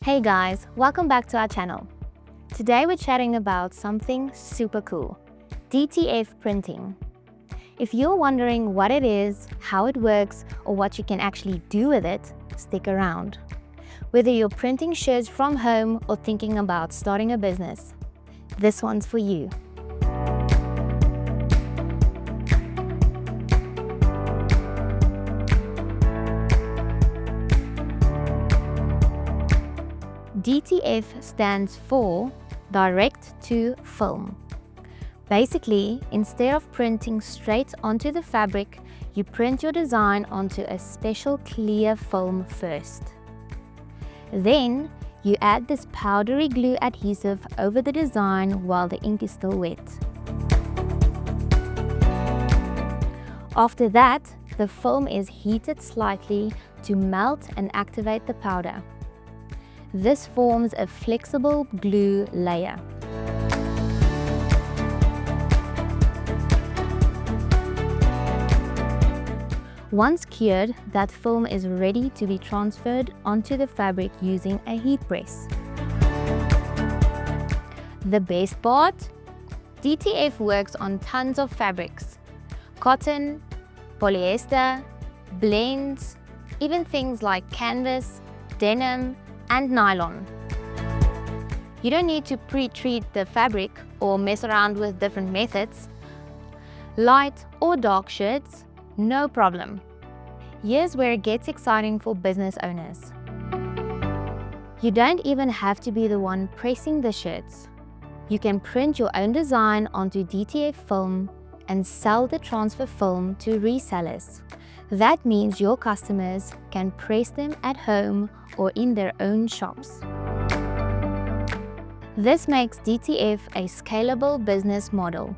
Hey guys, welcome back to our channel. Today we're chatting about something super cool, DTF Printing. If you're wondering what it is, how it works, or what you can actually do with it, stick around. Whether you're printing shirts from home or thinking about starting a business, this one's for you. DTF stands for Direct to Film. Basically, instead of printing straight onto the fabric, you print your design onto a special clear film first. Then, you add this powdery glue adhesive over the design while the ink is still wet. After that, the film is heated slightly to melt and activate the powder. This forms a flexible glue layer. Once cured, that film is ready to be transferred onto the fabric using a heat press. The best part? DTF works on tons of fabrics: cotton, polyester, blends, even things like canvas, denim, and nylon. You don't need to pre-treat the fabric or mess around with different methods. Light or dark shirts, no problem. Here's where it gets exciting for business owners. You don't even have to be the one pressing the shirts. You can print your own design onto DTF film and sell the transfer film to resellers. That means your customers can press them at home or in their own shops. This makes DTF a scalable business model.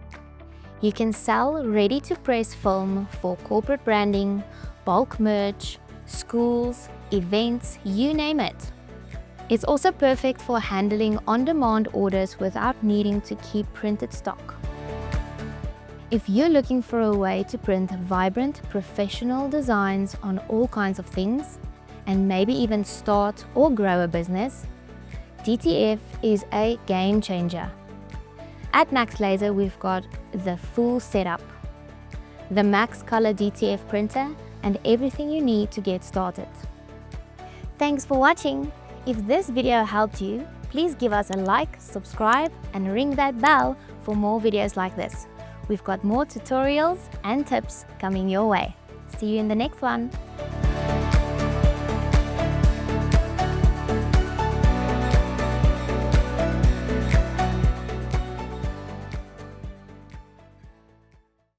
You can sell ready-to-press film for corporate branding, bulk merch, schools, events, you name it. It's also perfect for handling on-demand orders without needing to keep printed stock. If you're looking for a way to print vibrant, professional designs on all kinds of things, and maybe even start or grow a business, DTF is a game changer. At MaxLaser, we've got the full setup, the MaxColor DTF Printer, and everything you need to get started. Thanks for watching. If this video helped you, please give us a like, subscribe, and ring that bell for more videos like this. We've got more tutorials and tips coming your way. See you in the next one.